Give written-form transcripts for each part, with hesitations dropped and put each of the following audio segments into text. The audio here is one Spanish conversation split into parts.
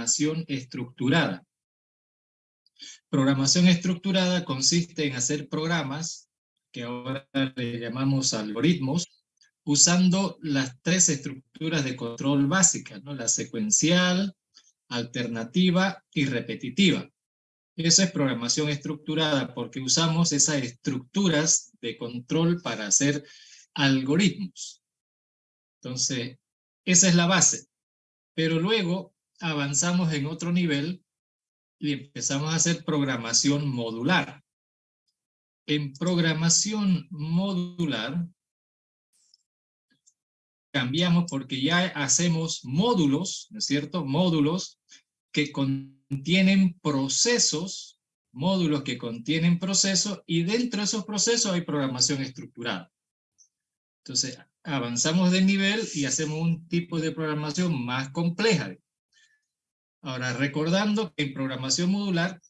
programación estructurada. Programación estructurada consiste en hacer programas, que ahora le llamamos algoritmos, usando las tres estructuras de control básicas, ¿no? La secuencial, alternativa y repetitiva. Eso es programación estructurada porque usamos esas estructuras de control para hacer algoritmos. Entonces, esa es la base. Pero luego avanzamos en otro nivel y empezamos a hacer programación modular. En programación modular cambiamos porque ya hacemos módulos, ¿no es cierto? Módulos que contienen procesos, módulos que contienen procesos, y dentro de esos procesos hay programación estructurada. Entonces, avanzamos de nivel y hacemos un tipo de programación más compleja. Ahora, recordando que en programación modular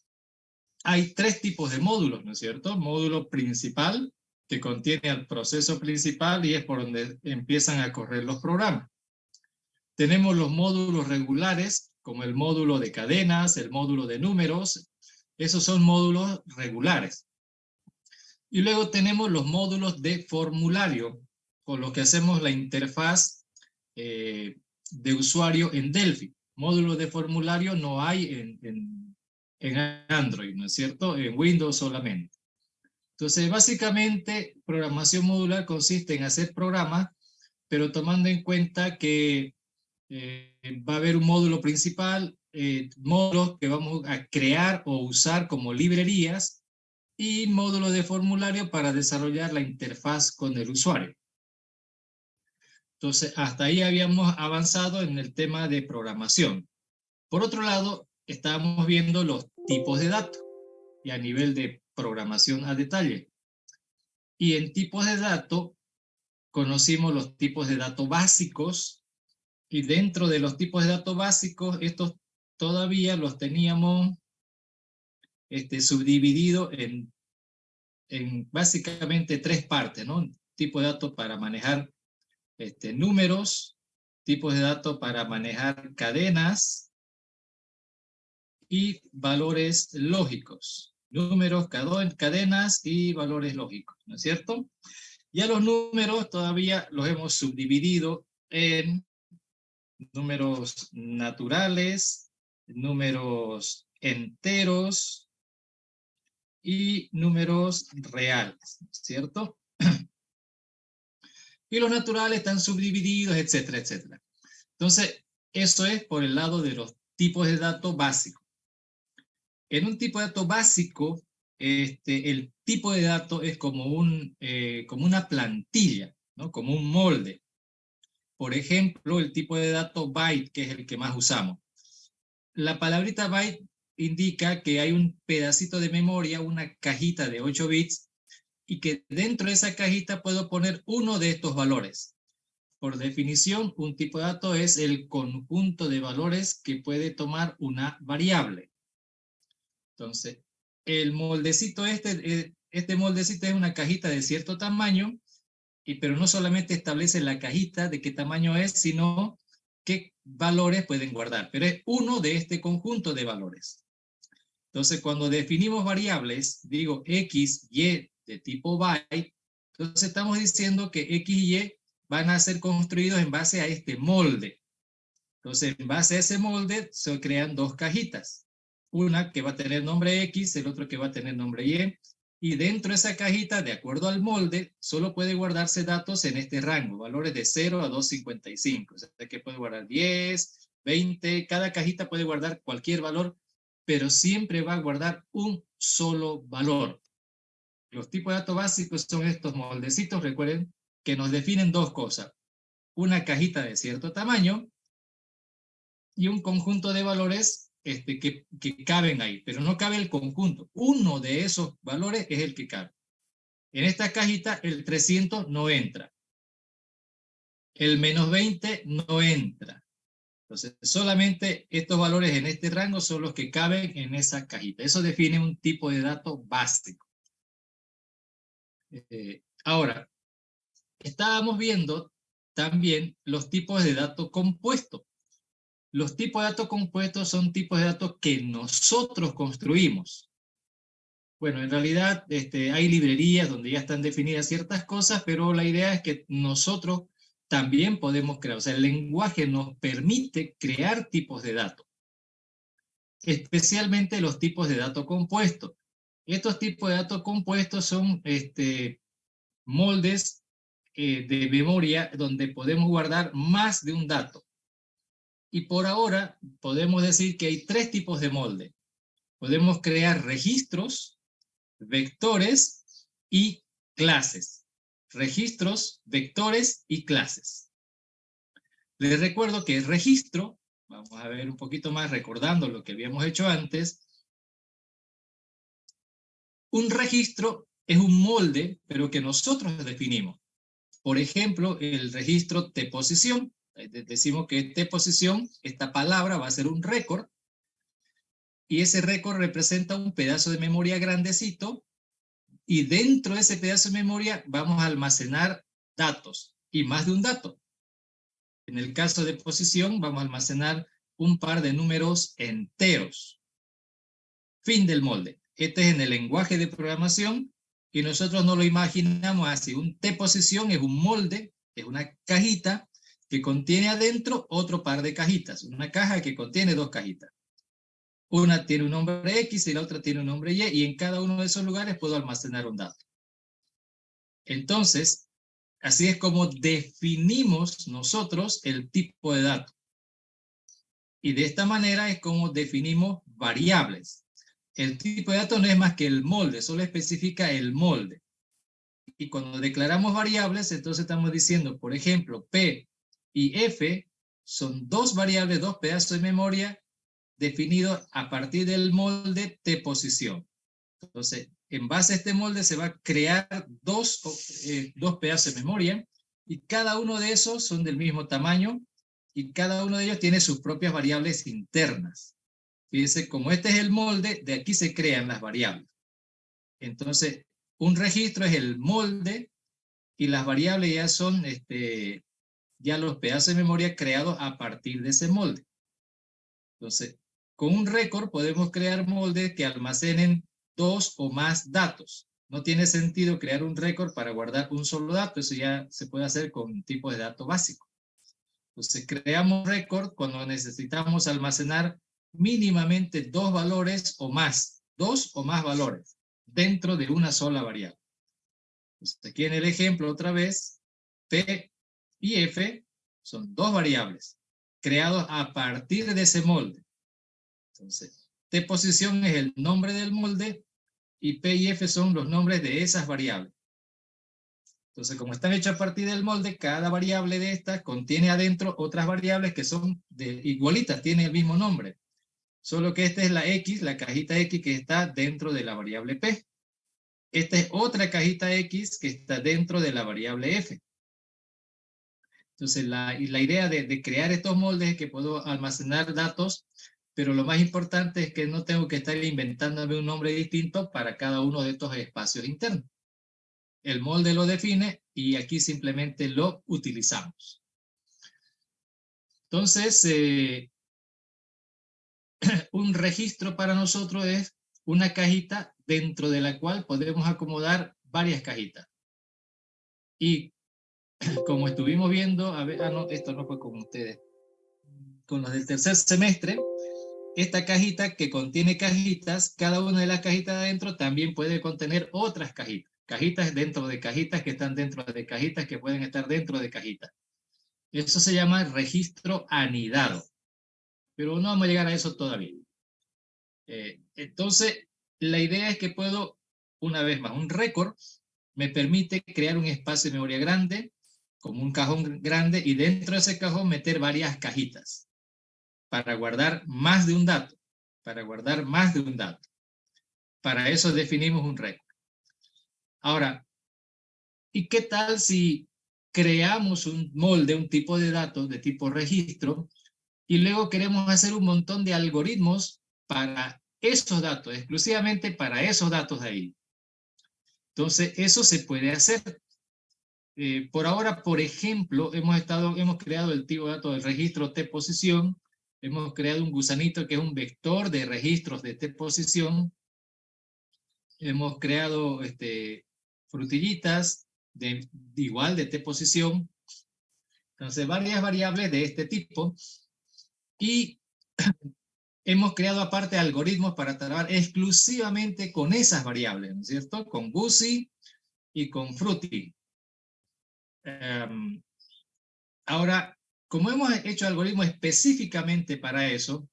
hay tres tipos de módulos, ¿no es cierto? Módulo principal, que contiene al proceso principal y es por donde empiezan a correr los programas. Tenemos los módulos regulares, como el módulo de cadenas, el módulo de números. Esos son módulos regulares. Y luego tenemos los módulos de formulario, con los que hacemos la interfaz de usuario en Delphi. Módulos de formulario no hay en Android, ¿no es cierto? En Windows solamente. Entonces, básicamente, programación modular consiste en hacer programas, pero tomando en cuenta que va a haber un módulo principal, módulos que vamos a crear o usar como librerías, y módulos de formulario para desarrollar la interfaz con el usuario. Entonces, hasta ahí habíamos avanzado en el tema de programación. Por otro lado, estábamos viendo los tipos de datos, y a nivel de programación a detalle. Y en tipos de datos, conocimos los tipos de datos básicos, y dentro de los tipos de datos básicos, estos todavía los teníamos subdivididos en básicamente tres partes, ¿no? Tipo de datos para manejar números, tipos de datos para manejar cadenas y valores lógicos. Números, cadenas y valores lógicos, ¿no es cierto? Ya los números todavía los hemos subdividido en números naturales, números enteros y números reales, ¿cierto? Y los naturales están subdivididos, etcétera, etcétera. Entonces, eso es por el lado de los tipos de datos básicos. En un tipo de dato básico, el tipo de dato es como una plantilla, ¿no? Como un molde. Por ejemplo, el tipo de dato byte, que es el que más usamos. La palabrita byte indica que hay un pedacito de memoria, una cajita de 8 bits, y que dentro de esa cajita puedo poner uno de estos valores. Por definición, un tipo de dato es el conjunto de valores que puede tomar una variable. Entonces, el moldecito este moldecito es una cajita de cierto tamaño, pero no solamente establece la cajita de qué tamaño es, sino qué valores pueden guardar. Pero es uno de este conjunto de valores. Entonces, cuando definimos variables, digo X, Y de tipo byte, entonces estamos diciendo que X y Y van a ser construidos en base a este molde. Entonces, en base a ese molde, se crean dos cajitas. Una que va a tener nombre X, el otro que va a tener nombre Y. Y dentro de esa cajita, de acuerdo al molde, solo puede guardarse datos en este rango, valores de 0 a 255. O sea, que puede guardar 10, 20, cada cajita puede guardar cualquier valor, pero siempre va a guardar un solo valor. Los tipos de datos básicos son estos moldecitos, recuerden, que nos definen dos cosas. Una cajita de cierto tamaño y un conjunto de valores que caben ahí, pero no cabe el conjunto. Uno de esos valores es el que cabe. En esta cajita el 300 no entra. El menos 20 no entra. Entonces, solamente estos valores en este rango son los que caben en esa cajita. Eso define un tipo de dato básico. Ahora, estábamos viendo también los tipos de datos compuestos. Los tipos de datos compuestos son tipos de datos que nosotros construimos. Bueno, en realidad hay librerías donde ya están definidas ciertas cosas, pero la idea es que nosotros también podemos crear. O sea, el lenguaje nos permite crear tipos de datos, especialmente los tipos de datos compuestos. Estos tipos de datos compuestos son moldes de memoria donde podemos guardar más de un dato. Y por ahora podemos decir que hay tres tipos de molde. Podemos crear registros, vectores y clases. Registros, vectores y clases. Les recuerdo que el registro, vamos a ver un poquito más recordando lo que habíamos hecho antes. Un registro es un molde, pero que nosotros definimos. Por ejemplo, el registro de posición. Decimos que de posición, esta palabra va a ser un récord, y ese récord representa un pedazo de memoria grandecito, y dentro de ese pedazo de memoria vamos a almacenar datos, y más de un dato. En el caso de posición, vamos a almacenar un par de números enteros. Fin del molde. Este es en el lenguaje de programación, y nosotros no lo imaginamos así. Un T-posición es un molde, es una cajita que contiene adentro otro par de cajitas. Una caja que contiene dos cajitas. Una tiene un nombre X y la otra tiene un nombre Y, y en cada uno de esos lugares puedo almacenar un dato. Entonces, así es como definimos nosotros el tipo de dato. Y de esta manera es como definimos variables. El tipo de dato no es más que el molde, solo especifica el molde. Y cuando declaramos variables, entonces estamos diciendo, por ejemplo, P y F son dos variables, dos pedazos de memoria definidos a partir del molde T posición. Entonces, en base a este molde se va a crear dos pedazos de memoria, y cada uno de esos son del mismo tamaño, y cada uno de ellos tiene sus propias variables internas. Fíjense, como este es el molde, de aquí se crean las variables. Entonces, un registro es el molde, y las variables ya son ya los pedazos de memoria creados a partir de ese molde. Entonces, con un récord podemos crear moldes que almacenen dos o más datos. No tiene sentido crear un récord para guardar un solo dato, eso ya se puede hacer con tipos de datos básicos. Entonces, creamos récord cuando necesitamos almacenar mínimamente dos valores o más, dos o más valores dentro de una sola variable. Entonces, aquí en el ejemplo otra vez, P y F son dos variables creados a partir de ese molde. Entonces, T posición es el nombre del molde y P y F son los nombres de esas variables. Entonces, como están hechas a partir del molde, cada variable de estas contiene adentro otras variables que son igualitas, tienen el mismo nombre. Solo que esta es la X, la cajita X que está dentro de la variable P. Esta es otra cajita X que está dentro de la variable F. Entonces, la idea de crear estos moldes es que puedo almacenar datos, pero lo más importante es que no tengo que estar inventándome un nombre distinto para cada uno de estos espacios internos. El molde lo define y aquí simplemente lo utilizamos. Entonces, un registro para nosotros es una cajita dentro de la cual podemos acomodar varias cajitas. Y como estuvimos viendo, a ver, no, esto no fue con ustedes, con los del tercer semestre, esta cajita que contiene cajitas, cada una de las cajitas de adentro también puede contener otras cajitas. Cajitas dentro de cajitas que están dentro de cajitas que pueden estar dentro de cajitas. Eso se llama registro anidado. Pero no vamos a llegar a eso todavía. Entonces, la idea es que puedo, una vez más, un récord me permite crear un espacio de memoria grande, como un cajón grande, y dentro de ese cajón meter varias cajitas para guardar más de un dato, para guardar más de un dato. Para eso definimos un récord. Ahora, ¿y qué tal si creamos un molde, un tipo de datos de tipo registro, y luego queremos hacer un montón de algoritmos para esos datos, exclusivamente para esos datos de ahí? Entonces, eso se puede hacer. Por ahora, por ejemplo, hemos creado el tipo de datos del registro T posición, Hemos creado un gusanito que es un vector de registros de T-posición. Hemos creado frutillitas igual de T-posición. Entonces, varias variables de este tipo. Y hemos creado aparte algoritmos para trabajar exclusivamente con esas variables, ¿no es cierto? Con Guzzi y con Fruity. Ahora, como hemos hecho algoritmos específicamente para eso,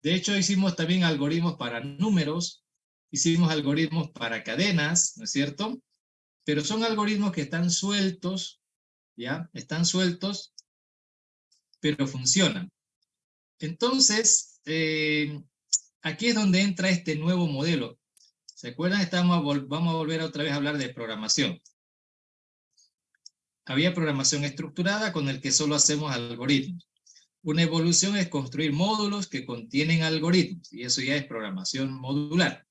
de hecho hicimos también algoritmos para números, hicimos algoritmos para cadenas, ¿no es cierto? Pero son algoritmos que están sueltos, ¿ya? Están sueltos, pero funcionan. Entonces, aquí es donde entra este nuevo modelo. ¿Se acuerdan? Vamos a volver otra vez a hablar de programación. Había programación estructurada con el que solo hacemos algoritmos. Una evolución es construir módulos que contienen algoritmos, y eso ya es programación modular.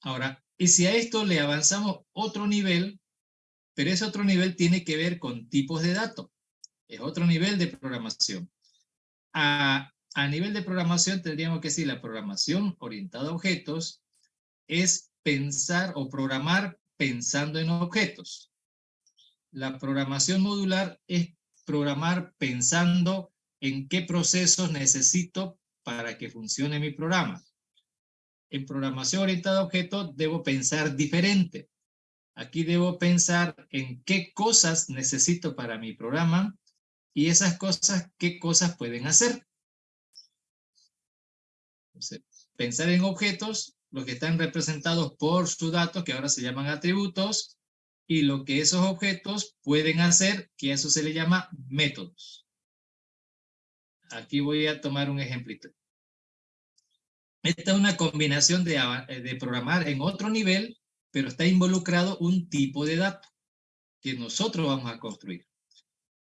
Ahora, y si a esto le avanzamos otro nivel, pero ese otro nivel tiene que ver con tipos de datos. Es otro nivel de programación. A nivel de programación tendríamos que decir, la programación orientada a objetos es pensar o programar pensando en objetos. La programación modular es programar pensando en qué procesos necesito para que funcione mi programa. En programación orientada a objetos debo pensar diferente. Aquí debo pensar en qué cosas necesito para mi programa y esas cosas, qué cosas pueden hacer. Entonces, pensar en objetos, los que están representados por sus datos, que ahora se llaman atributos, y lo que esos objetos pueden hacer, que a eso se le llama métodos. Aquí voy a tomar un ejemplito. Esta es una combinación de programar en otro nivel, pero está involucrado un tipo de dato que nosotros vamos a construir.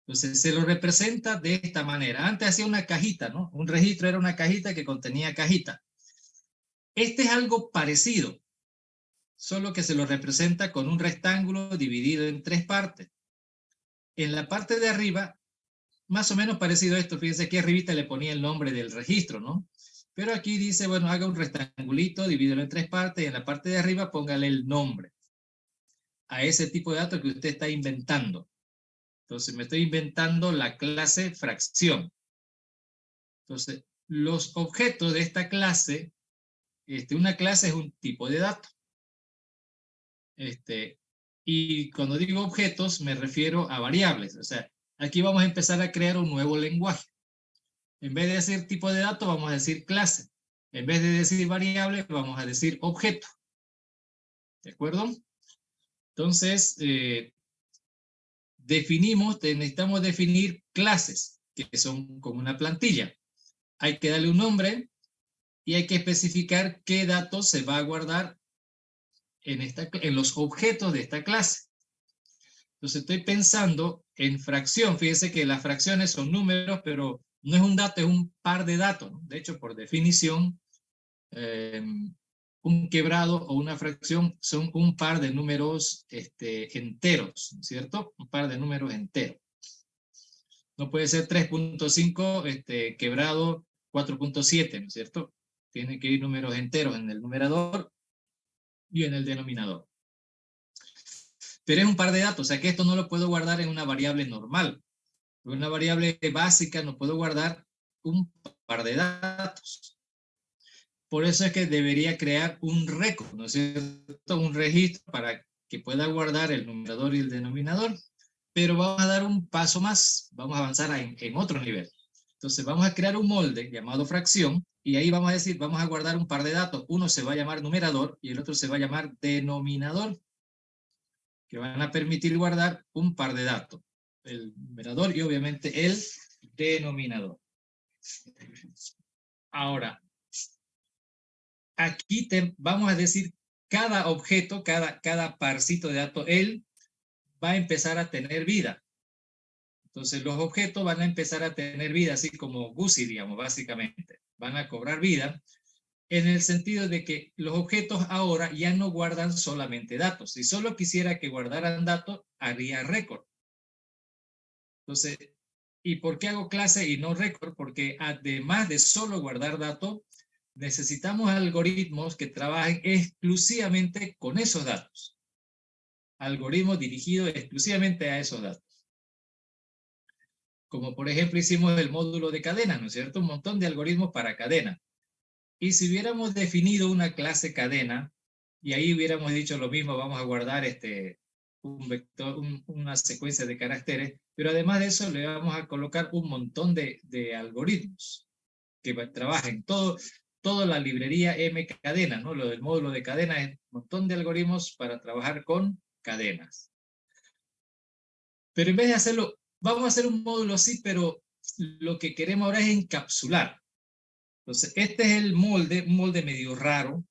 Entonces se lo representa de esta manera. Antes hacía una cajita, ¿no? Un registro era una cajita que contenía cajita. Este es algo parecido, solo que se lo representa con un rectángulo dividido en 3 partes. En la parte de arriba, más o menos parecido a esto, fíjense que arribita le ponía el nombre del registro, ¿no? Pero aquí dice, bueno, haga un rectangulito, divídelo en 3 partes, y en la parte de arriba póngale el nombre a ese tipo de datos que usted está inventando. Entonces me estoy inventando la clase fracción. Entonces, los objetos de esta clase, una clase es un tipo de dato. Y cuando digo objetos me refiero a variables. O sea, aquí vamos a empezar a crear un nuevo lenguaje. En vez de decir tipo de dato, vamos a decir clase. En vez de decir variable, vamos a decir objeto. ¿De acuerdo? Entonces, necesitamos definir clases, que son como una plantilla. Hay que darle un nombre y hay que especificar qué datos se va a guardar en los objetos de esta clase. Entonces estoy pensando en fracción. Fíjense que las fracciones son números, pero no es un dato, es un par de datos, ¿no? De hecho, por definición, un quebrado o una fracción son un par de números enteros, ¿cierto? Un par de números enteros. No puede ser 3.5 quebrado 4.7, ¿no es cierto? Tiene que ir números enteros en el numerador y en el denominador. Pero es un par de datos, o sea que esto no lo puedo guardar en una variable normal. En una variable básica no puedo guardar un par de datos. Por eso es que debería crear un récord, ¿no es cierto? Un registro para que pueda guardar el numerador y el denominador. Pero vamos a dar un paso más, vamos a avanzar en otro nivel. Entonces vamos a crear un molde llamado fracción y ahí vamos a decir, vamos a guardar un par de datos. Uno se va a llamar numerador y el otro se va a llamar denominador, que van a permitir guardar un par de datos, el numerador y obviamente el denominador. Ahora, aquí vamos a decir cada objeto, cada parcito de datos, él va a empezar a tener vida. Entonces los objetos van a empezar a tener vida, así como Guzzi, digamos, básicamente. Van a cobrar vida en el sentido de que los objetos ahora ya no guardan solamente datos. Si solo quisiera que guardaran datos, haría récord. Entonces, ¿Y por qué hago clase y no récord? Porque además de solo guardar datos, necesitamos algoritmos que trabajen exclusivamente con esos datos. Algoritmos dirigidos exclusivamente a esos datos. Como por ejemplo hicimos el módulo de cadena, ¿no es cierto? Un montón de algoritmos para cadena. Y si hubiéramos definido una clase cadena, y ahí hubiéramos dicho lo mismo, vamos a guardar un vector, una secuencia de caracteres, pero además de eso le vamos a colocar un montón de algoritmos que trabajen toda la librería M cadena, ¿no? Lo del módulo de cadena es un montón de algoritmos para trabajar con cadenas. Pero en vez de hacerlo, vamos a hacer un módulo así, pero lo que queremos ahora es encapsular. Entonces, este es el molde, un molde medio raro.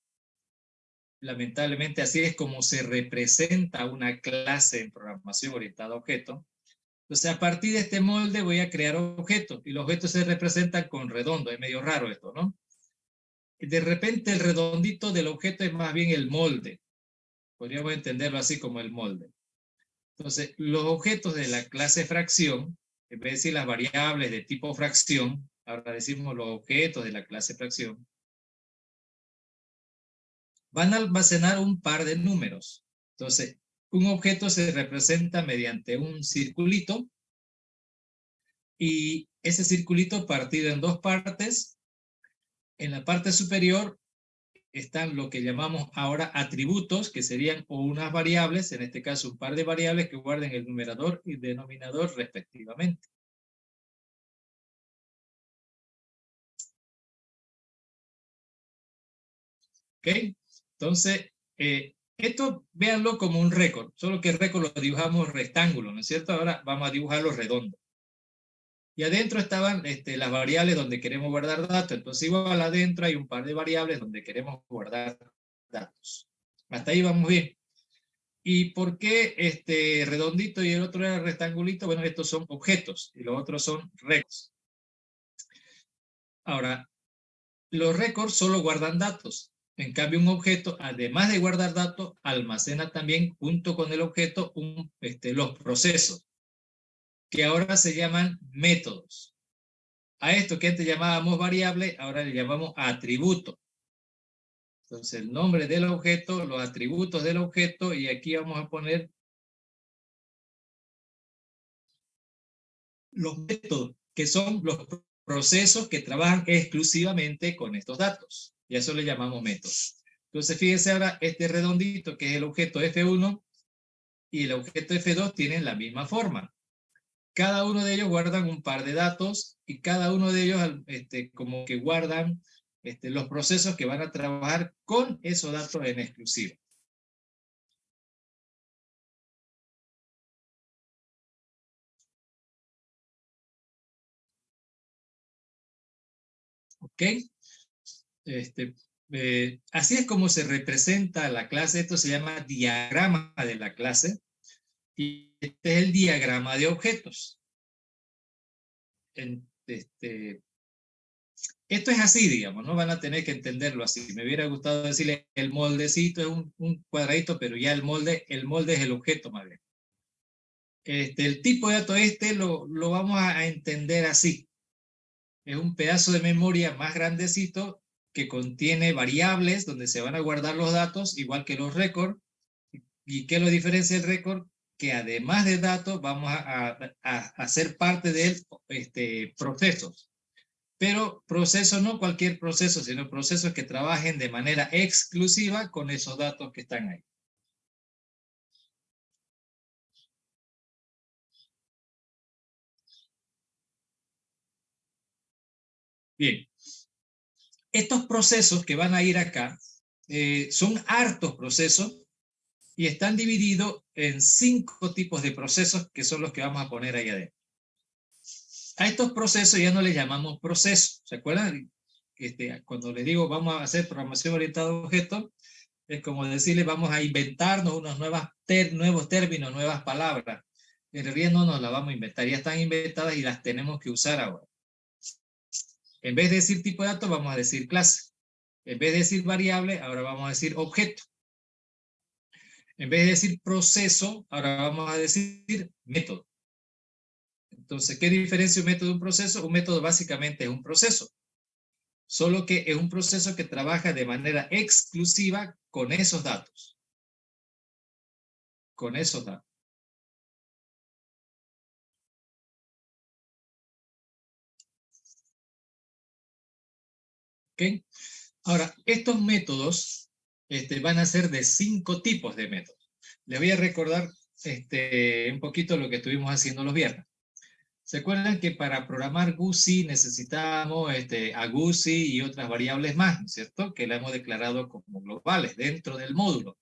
Lamentablemente, así es como se representa una clase en programación orientada a objetos. Entonces, a partir de este molde voy a crear objetos, y los objetos se representan con redondo. Es medio raro esto, ¿no? De repente, el redondito del objeto es más bien el molde. Podríamos entenderlo así como el molde. Entonces, los objetos de la clase fracción, en vez de decir las variables de tipo fracción, ahora decimos los objetos de la clase fracción, van a almacenar un par de números. Entonces, un objeto se representa mediante un circulito, y ese circulito partido en dos partes. En la parte superior están lo que llamamos ahora atributos, que serían o unas variables, en este caso un par de variables que guarden el numerador y denominador respectivamente. ¿Ok? Entonces, esto véanlo como un récord, solo que el récord lo dibujamos rectángulo, ¿no es cierto? Ahora vamos a dibujarlo redondo. Y adentro estaban las variables donde queremos guardar datos. Entonces, igual adentro hay un par de variables donde queremos guardar datos. Hasta ahí vamos bien. ¿Y por qué este redondito y el otro era rectangulito? Bueno, estos son objetos y los otros son récords. Ahora, los récords solo guardan datos. En cambio, un objeto, además de guardar datos, almacena también junto con el objeto los procesos, que ahora se llaman métodos. A esto que antes llamábamos variable, ahora le llamamos atributo. Entonces, el nombre del objeto, los atributos del objeto, y aquí vamos a poner los métodos, que son los procesos que trabajan exclusivamente con estos datos. Y a eso le llamamos métodos. Entonces, fíjense ahora este redondito, que es el objeto F1, y el objeto F2 tienen la misma forma. Cada uno de ellos guardan un par de datos, y cada uno de ellos como que guardan los procesos que van a trabajar con esos datos en exclusiva. ¿Ok? Así es como se representa la clase. Esto se llama diagrama de la clase, y este es el diagrama de objetos. Esto es así, digamos, no van a tener que entenderlo así. Me hubiera gustado decirle el moldecito es un cuadradito, pero ya el molde es el objeto más bien. El tipo de dato lo vamos a entender así. Es un pedazo de memoria más grandecito que contiene variables donde se van a guardar los datos, igual que los récords. ¿Y qué lo diferencia el récord? Que además de datos vamos a hacer parte de él procesos. Pero procesos no cualquier proceso, sino procesos que trabajen de manera exclusiva con esos datos que están ahí. Bien, estos procesos que van a ir acá son hartos procesos y están divididos en 5 tipos de procesos que son los que vamos a poner ahí adentro. A estos procesos ya no les llamamos procesos. ¿Se acuerdan? Cuando les digo vamos a hacer programación orientada a objetos, es como decirle vamos a inventarnos unos nuevos términos, nuevas palabras. En realidad no nos las vamos a inventar, ya están inventadas y las tenemos que usar ahora. En vez de decir tipo de datos, vamos a decir clase. En vez de decir variable, ahora vamos a decir objeto. En vez de decir proceso, ahora vamos a decir método. Entonces, ¿qué diferencia un método de un proceso? Un método básicamente es un proceso, solo que es un proceso que trabaja de manera exclusiva con esos datos. Con esos datos. ¿Ok? Ahora, estos métodos van a ser de 5 tipos de métodos. Les voy a recordar un poquito lo que estuvimos haciendo los viernes. ¿Se acuerdan que para programar GUSI necesitábamos a GUSI y otras variables más, ¿cierto? Que la hemos declarado como globales dentro del módulo.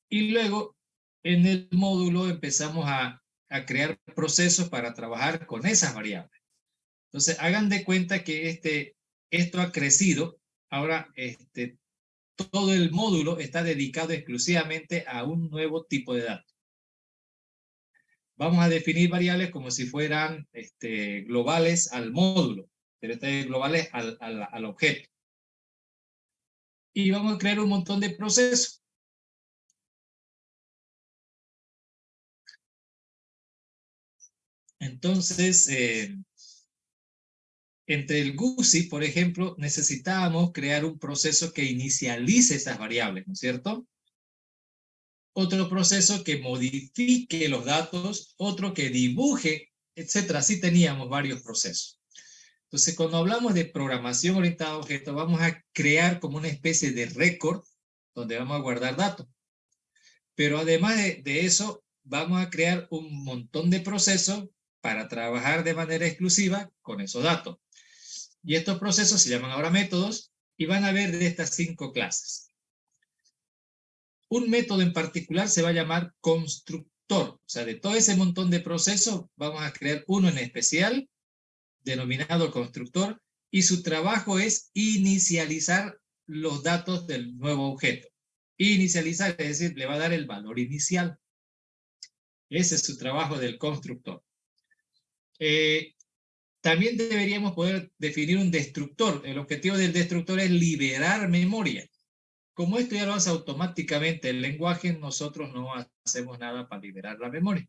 Y luego, en el módulo empezamos a crear procesos para trabajar con esas variables. Entonces, hagan de cuenta que esto ha crecido. Ahora, todo el módulo está dedicado exclusivamente a un nuevo tipo de datos. Vamos a definir variables como si fueran globales al módulo, pero globales al objeto. Y vamos a crear un montón de procesos. Entonces, entre el GUSI, por ejemplo, necesitábamos crear un proceso que inicialice esas variables, ¿no es cierto? Otro proceso que modifique los datos, otro que dibuje, etcétera. Así teníamos varios procesos. Entonces, cuando hablamos de programación orientada a objetos, vamos a crear como una especie de récord donde vamos a guardar datos. Pero además de eso, vamos a crear un montón de procesos para trabajar de manera exclusiva con esos datos. Y estos procesos se llaman ahora métodos y van a ver de estas 5 clases. Un método en particular se va a llamar constructor. O sea, de todo ese montón de procesos, vamos a crear uno en especial, denominado constructor, y su trabajo es inicializar los datos del nuevo objeto. Inicializar, es decir, le va a dar el valor inicial. Ese es su trabajo del constructor. También deberíamos poder definir un destructor. El objetivo del destructor es liberar memoria. Como esto ya lo hace automáticamente el lenguaje, nosotros no hacemos nada para liberar la memoria.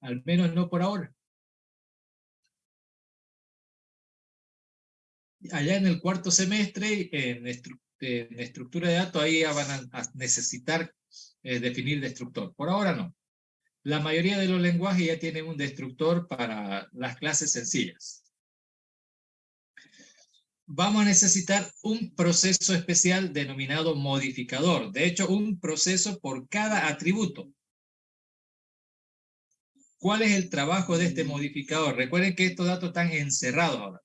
Al menos no por ahora. Allá en el 4º semestre, en estructura de datos, ahí ya van a necesitar definir destructor. Por ahora no. La mayoría de los lenguajes ya tienen un destructor para las clases sencillas. Vamos a necesitar un proceso especial denominado modificador. De hecho, un proceso por cada atributo. ¿Cuál es el trabajo de este modificador? Recuerden que estos datos están encerrados ahora.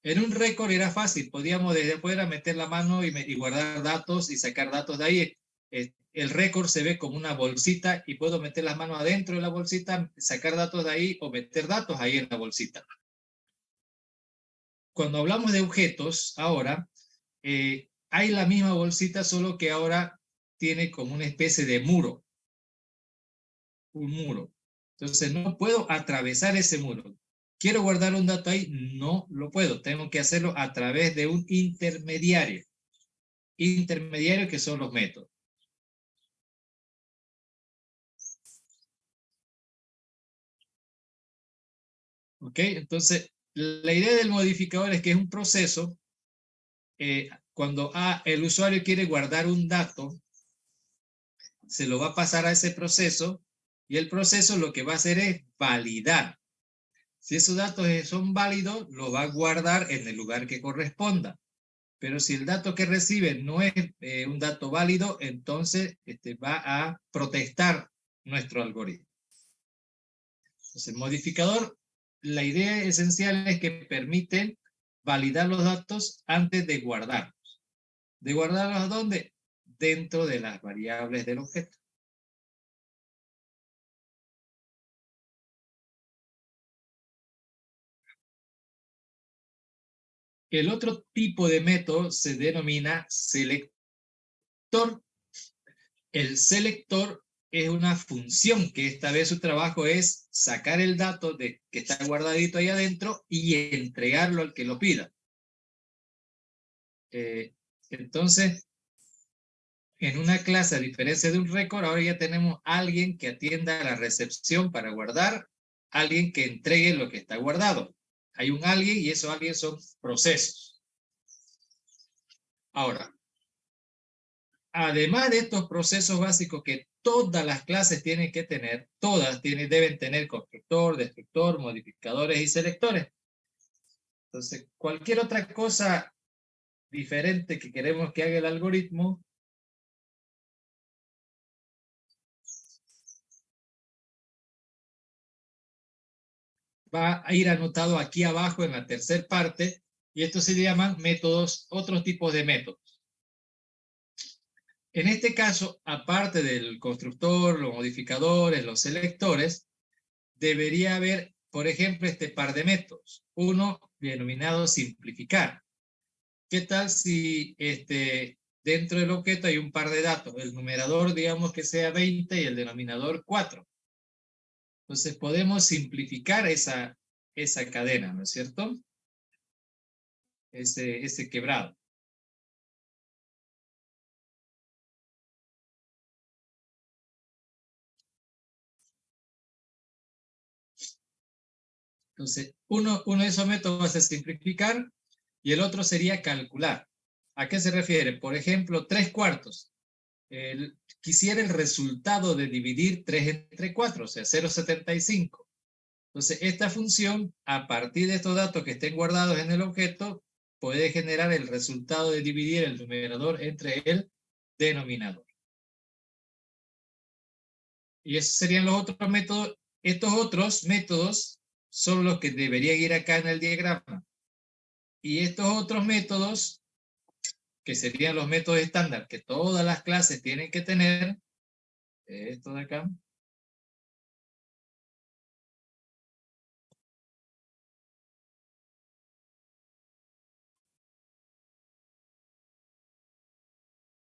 En un récord era fácil, podíamos desde afuera meter la mano y guardar datos y sacar datos de ahí. El récord se ve como una bolsita y puedo meter las manos adentro de la bolsita, sacar datos de ahí o meter datos ahí en la bolsita. Cuando hablamos de objetos, ahora hay la misma bolsita, solo que ahora tiene como una especie de muro. Un muro. Entonces no puedo atravesar ese muro. ¿Quiero guardar un dato ahí? No lo puedo. Tengo que hacerlo a través de un intermediario. Intermediario que son los métodos. ¿Ok? Entonces, la idea del modificador es que es un proceso. Cuando el usuario quiere guardar un dato, se lo va a pasar a ese proceso y el proceso lo que va a hacer es validar. Si esos datos son válidos, lo va a guardar en el lugar que corresponda. Pero si el dato que recibe no es un dato válido, entonces va a protestar nuestro algoritmo. Entonces, el modificador, la idea esencial es que permite validar los datos antes de guardarlos. ¿De guardarlos a dónde? Dentro de las variables del objeto. El otro tipo de método se denomina selector. El selector es una función que esta vez su trabajo es sacar el dato que está guardadito ahí adentro y entregarlo al que lo pida. Entonces, en una clase, a diferencia de un récord, ahora ya tenemos a alguien que atienda a la recepción para guardar alguien que entregue lo que está guardado. Hay un alguien y esos alguien son procesos. Ahora, además de estos procesos básicos que todas las clases tienen que tener, deben tener constructor, destructor, modificadores y selectores. Entonces, cualquier otra cosa diferente que queremos que haga el algoritmo, va a ir anotado aquí abajo en la tercera parte, y estos se llaman métodos, otros tipos de métodos. En este caso, aparte del constructor, los modificadores, los selectores, debería haber, por ejemplo, este par de métodos. Uno denominado simplificar. ¿Qué tal si dentro del objeto hay un par de datos? El numerador, digamos que sea 20 y el denominador 4. Entonces podemos simplificar esa cadena, ¿no es cierto? Ese quebrado. Entonces, uno de esos métodos va a ser simplificar y el otro sería calcular. ¿A qué se refiere? Por ejemplo, 3/4. Quisiera el resultado de dividir 3 entre 4, o sea, 0,75. Entonces, esta función, a partir de estos datos que estén guardados en el objeto, puede generar el resultado de dividir el numerador entre el denominador. Y esos serían los otros métodos. Estos otros métodos son los que deberían ir acá en el diagrama. Y estos otros métodos, que serían los métodos estándar que todas las clases tienen que tener, esto de acá,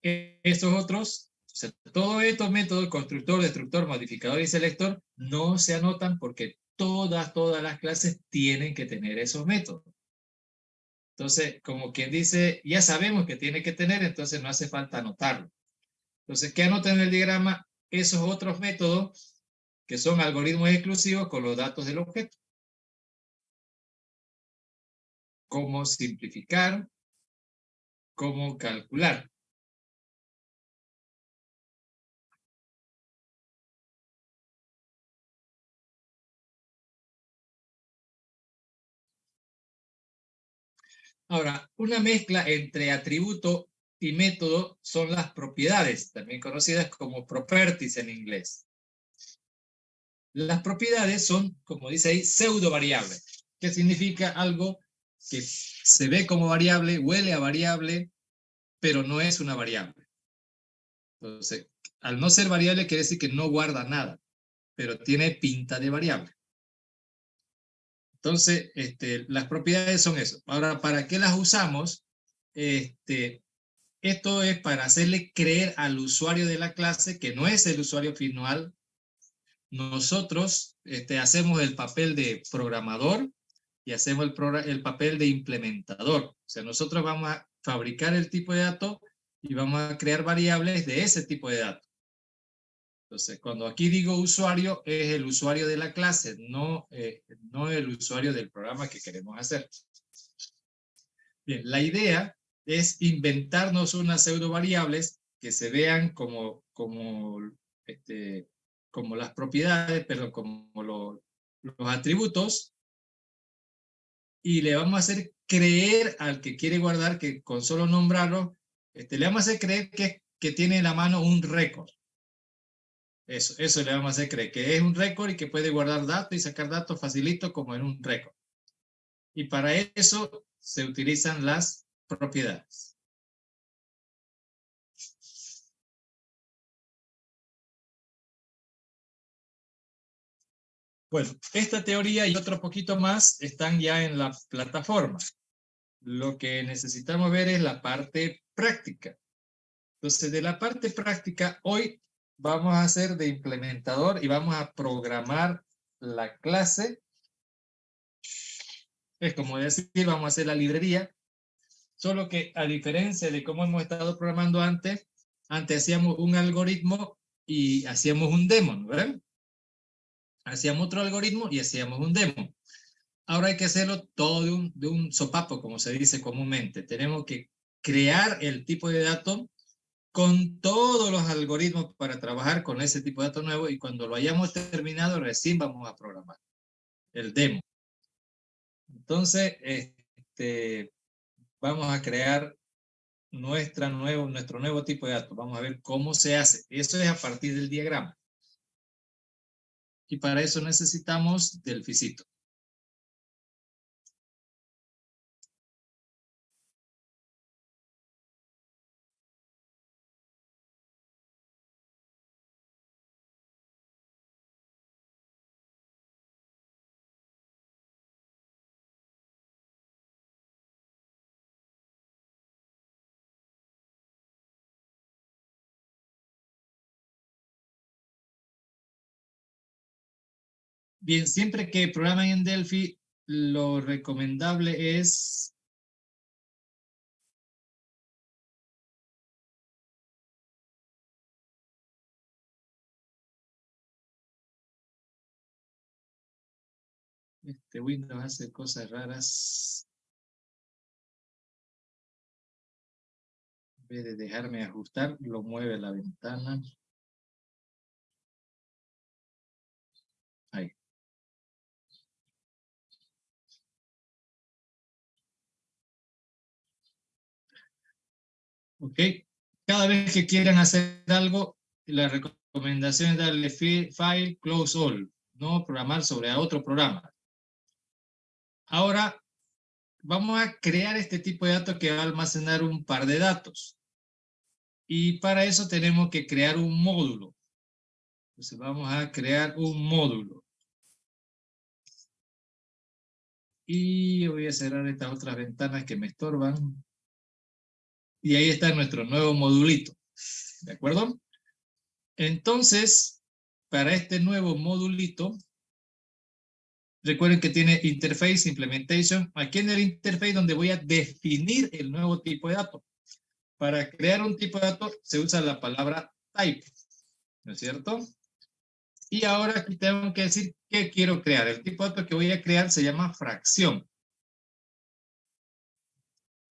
estos otros, o sea, todos estos métodos, constructor, destructor, modificador y selector, no se anotan porque todas las clases tienen que tener esos métodos. Entonces, como quien dice, ya sabemos que tiene que tener, entonces no hace falta anotarlo. Entonces, ¿qué anota en el diagrama? Esos otros métodos que son algoritmos exclusivos con los datos del objeto. Cómo simplificar, cómo calcular. Ahora, una mezcla entre atributo y método son las propiedades, también conocidas como properties en inglés. Las propiedades son, como dice ahí, pseudo variables, que significa algo que se ve como variable, huele a variable, pero no es una variable. Entonces, al no ser variable quiere decir que no guarda nada, pero tiene pinta de variable. Entonces, las propiedades son eso. Ahora, ¿para qué las usamos? Esto es para hacerle creer al usuario de la clase que no es el usuario final. Nosotros hacemos el papel de programador y hacemos el papel de implementador. O sea, nosotros vamos a fabricar el tipo de datos y vamos a crear variables de ese tipo de datos. Entonces, cuando aquí digo usuario, es el usuario de la clase, no el usuario del programa que queremos hacer. Bien, la idea es inventarnos unas pseudo variables que se vean como las propiedades, pero como los atributos, y le vamos a hacer creer al que quiere guardar que con solo nombrarlo, le vamos a hacer creer que tiene en la mano un récord. Eso le vamos a hacer creer, que es un récord y que puede guardar datos y sacar datos facilito como en un récord. Y para eso se utilizan las propiedades. Bueno, esta teoría y otro poquito más están ya en la plataforma. Lo que necesitamos ver es la parte práctica. Entonces, de la parte práctica, hoy vamos a hacer de implementador y vamos a programar la clase. Es como decir, vamos a hacer la librería, solo que a diferencia de cómo hemos estado programando antes hacíamos un algoritmo y hacíamos un daemon, ¿verdad? hacíamos otro algoritmo y hacíamos un demo. Ahora hay que hacerlo todo de un sopapo, como se dice comúnmente. Tenemos que crear el tipo de dato con todos los algoritmos para trabajar con ese tipo de datos nuevo, y cuando lo hayamos terminado recién vamos a programar el demo. Entonces, vamos a crear nuestro nuevo tipo de datos. Vamos a ver cómo se hace. Eso es a partir del diagrama. Y para eso necesitamos Delficito. Bien, siempre que programen en Delphi, lo recomendable es Windows hace cosas raras. En vez de dejarme ajustar, lo mueve la ventana. Ahí. ¿Ok? Cada vez que quieran hacer algo, la recomendación es darle File, Close All, no programar sobre otro programa. Ahora, vamos a crear este tipo de datos que va a almacenar un par de datos. Y para eso tenemos que crear un módulo. Entonces vamos a crear un módulo. Y voy a cerrar estas otras ventanas que me estorban. Y ahí está nuestro nuevo modulito. ¿De acuerdo? Entonces, para este nuevo modulito, recuerden que tiene Interface Implementation. Aquí en el Interface donde voy a definir el nuevo tipo de dato. Para crear un tipo de dato se usa la palabra type. ¿No es cierto? Y ahora aquí tengo que decir qué quiero crear. El tipo de dato que voy a crear se llama fracción.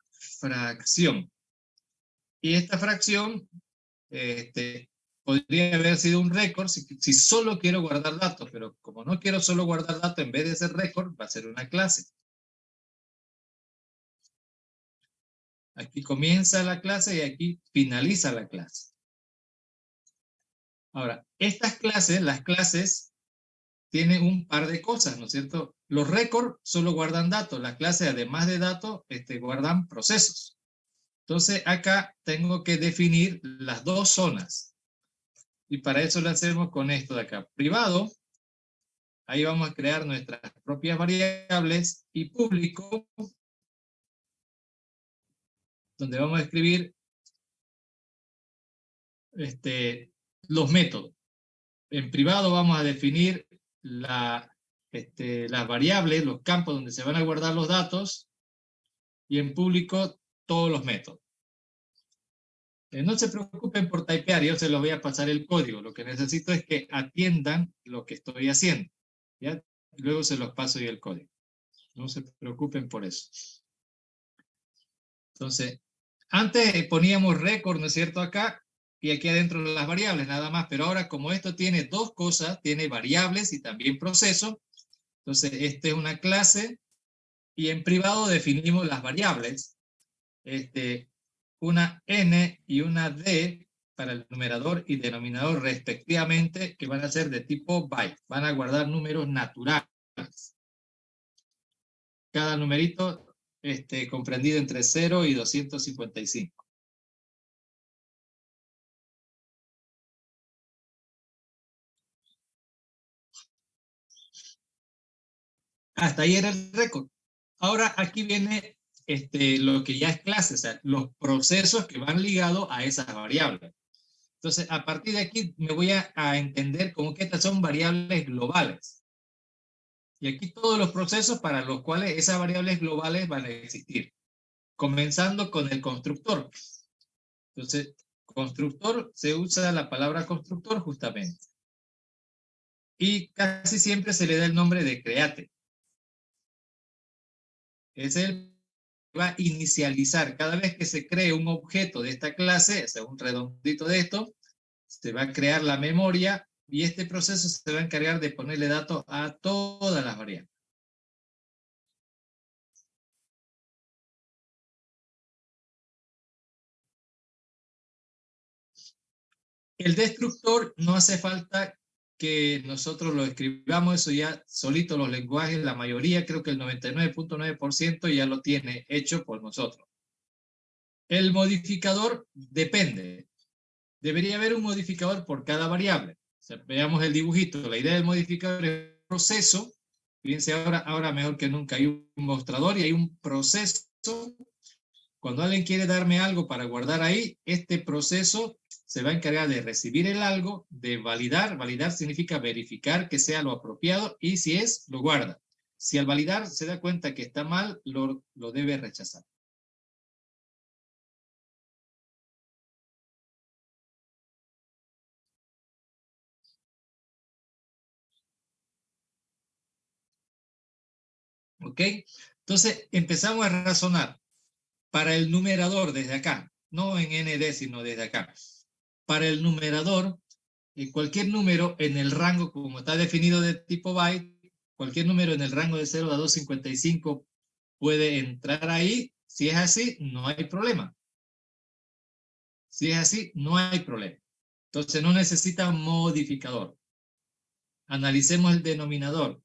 Fracción. Y esta fracción podría haber sido un récord si solo quiero guardar datos, pero como no quiero solo guardar datos, en vez de ser récord, va a ser una clase. Aquí comienza la clase y aquí finaliza la clase. Ahora, estas clases, las clases, tienen un par de cosas, ¿no es cierto? Los récords solo guardan datos, las clases, además de datos, guardan procesos. Entonces, acá tengo que definir las dos zonas. Y para eso lo hacemos con esto de acá. Privado, ahí vamos a crear nuestras propias variables, y público, donde vamos a escribir los métodos. En privado vamos a definir las variables, los campos donde se van a guardar los datos, y en público todos los métodos. No se preocupen por typear, yo se los voy a pasar el código. Lo que necesito es que atiendan lo que estoy haciendo. ¿Ya? Luego se los paso yo el código. No se preocupen por eso. Entonces, antes poníamos récord, ¿no es cierto? Acá, y aquí adentro las variables, nada más. Pero ahora, como esto tiene dos cosas, tiene variables y también procesos, entonces esta es una clase, y en privado definimos las variables. Una n y una d para el numerador y denominador respectivamente, que van a ser de tipo byte. Van a guardar números naturales. Cada numerito comprendido entre 0 y 255. Hasta ahí era el récord. Ahora aquí viene lo que ya es clase, o sea, los procesos que van ligados a esas variables. Entonces, a partir de aquí me voy a entender como que estas son variables globales. Y aquí todos los procesos para los cuales esas variables globales van a existir. Comenzando con el constructor. Entonces, constructor, se usa la palabra constructor justamente. y casi siempre se le da el nombre de create. Es el que va a inicializar. Cada vez que se cree un objeto de esta clase, o sea, un redondito de esto, se va a crear la memoria y este proceso se va a encargar de ponerle datos a todas las variables. El destructor no hace falta que nosotros lo escribamos, eso ya solito los lenguajes, la mayoría, creo que el 99.9% ya lo tiene hecho por nosotros. El modificador depende. Debería haber un modificador por cada variable. O sea, veamos el dibujito. La idea del modificador es un proceso. Fíjense ahora mejor que nunca hay un mostrador y hay un proceso. Cuando alguien quiere darme algo para guardar ahí, este proceso se va a encargar de recibir el algo, de validar. Validar significa verificar que sea lo apropiado y si es, lo guarda. Si al validar se da cuenta que está mal, lo debe rechazar. ¿Ok? Entonces empezamos a razonar. Para el numerador desde acá, no en ND, sino desde acá. Para el numerador, cualquier número en el rango, como está definido de tipo byte, cualquier número en el rango de 0 a 255 puede entrar ahí. Si es así, no hay problema. Si es así, no hay problema. Entonces no necesita un modificador. Analicemos el denominador.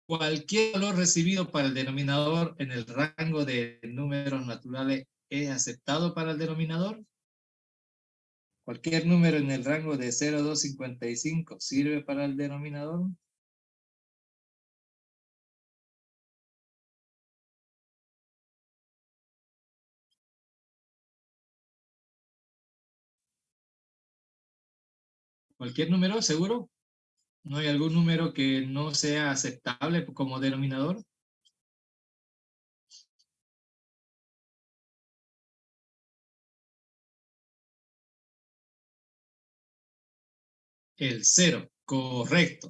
Cualquier valor recibido para el denominador en el rango de números naturales es aceptado para el denominador. Cualquier número en el rango de 0 a 255 sirve para el denominador. Cualquier número, seguro. ¿No hay algún número que no sea aceptable como denominador? El 0, correcto.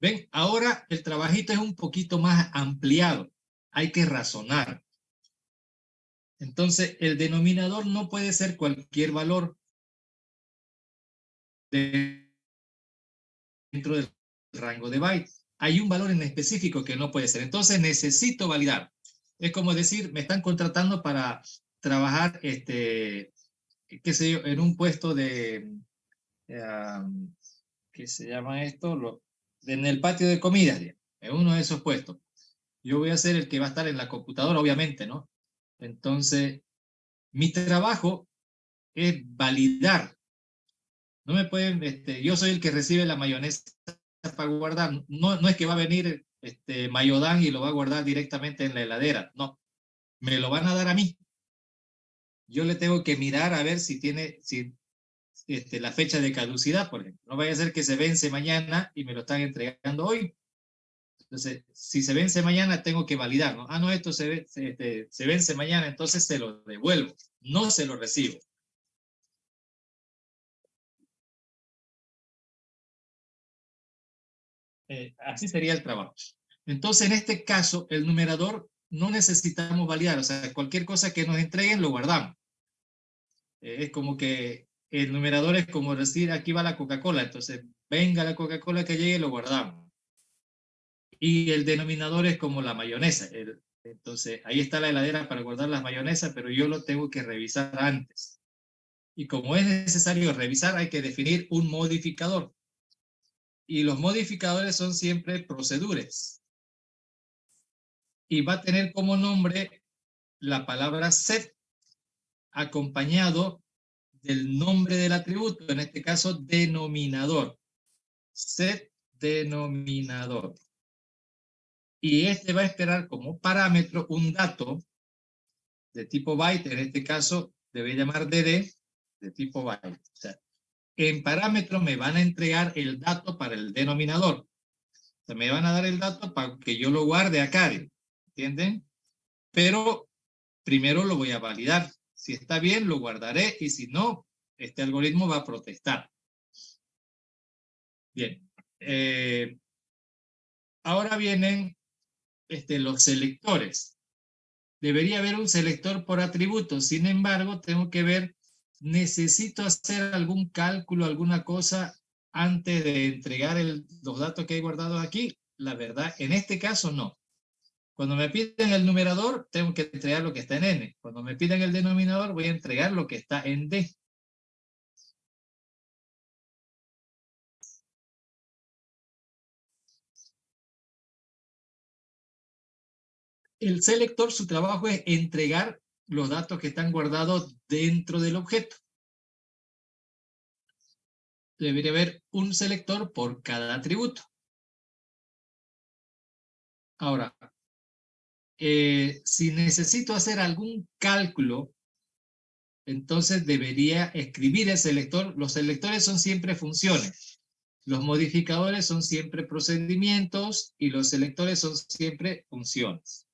Ven, ahora el trabajito es un poquito más ampliado. Hay que razonar. Entonces, el denominador no puede ser cualquier valor dentro del rango de bytes. Hay un valor en específico que no puede ser. Entonces, necesito validar. Es como decir, me están contratando para trabajar, qué sé yo, en un puesto de, ¿qué se llama esto? En el patio de comidas, en uno de esos puestos. Yo voy a ser el que va a estar en la computadora, obviamente, ¿no? Entonces, mi trabajo es validar. No me pueden, yo soy el que recibe la mayonesa para guardar. No, no es que va a venir Mayodán y lo va a guardar directamente en la heladera. No, me lo van a dar a mí. Yo le tengo que mirar a ver si tiene, si la fecha de caducidad, por ejemplo. No vaya a ser que se vence mañana y me lo están entregando hoy. Entonces, si se vence mañana, tengo que validar, ¿no? Ah, no, esto se vence mañana, entonces se lo devuelvo, no se lo recibo. Así sería el trabajo. Entonces, en este caso, el numerador no necesitamos validar, o sea, cualquier cosa que nos entreguen lo guardamos. Es como que el numerador es como decir, aquí va la Coca-Cola, entonces venga la Coca-Cola que llegue, lo guardamos. Y el denominador es como la mayonesa. Entonces, ahí está la heladera para guardar las mayonesas, pero yo lo tengo que revisar antes. Y como es necesario revisar, hay que definir un modificador. Y los modificadores son siempre proceduras. Y va a tener como nombre la palabra set acompañado del nombre del atributo, en este caso denominador. Set denominador. Y este va a esperar como parámetro un dato de tipo byte, en este caso debe llamar dd, de tipo byte. O sea, en parámetro me van a entregar el dato para el denominador. O sea, me van a dar el dato para que yo lo guarde acá, ¿entienden? Pero primero lo voy a validar. Si está bien, lo guardaré y si no, este algoritmo va a protestar. Bien, ahora vienen los selectores. Debería haber un selector por atributo. Sin embargo, tengo que ver, necesito hacer algún cálculo, alguna cosa antes de entregar los datos que he guardado aquí. La verdad, en este caso no. Cuando me piden el numerador, tengo que entregar lo que está en n. Cuando me piden el denominador, voy a entregar lo que está en d. El selector, su trabajo es entregar los datos que están guardados dentro del objeto. Debería haber un selector por cada atributo. Ahora, si necesito hacer algún cálculo, entonces debería escribir el selector. Los selectores son siempre funciones. Los modificadores son siempre procedimientos y los selectores son siempre funciones.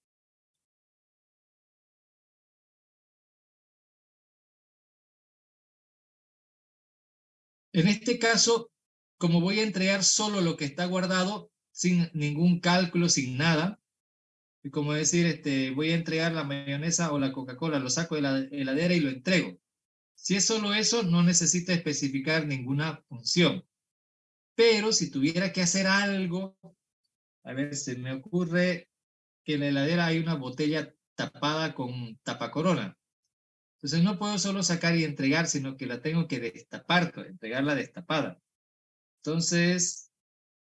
En este caso, como voy a entregar solo lo que está guardado, sin ningún cálculo, sin nada, y como decir, voy a entregar la mayonesa o la Coca-Cola, lo saco de la heladera y lo entrego. Si es solo eso, no necesita especificar ninguna función. Pero si tuviera que hacer algo, a ver, se me ocurre que en la heladera hay una botella tapada con tapacorona. Entonces no puedo solo sacar y entregar, sino que la tengo que destapar, entregarla destapada. Entonces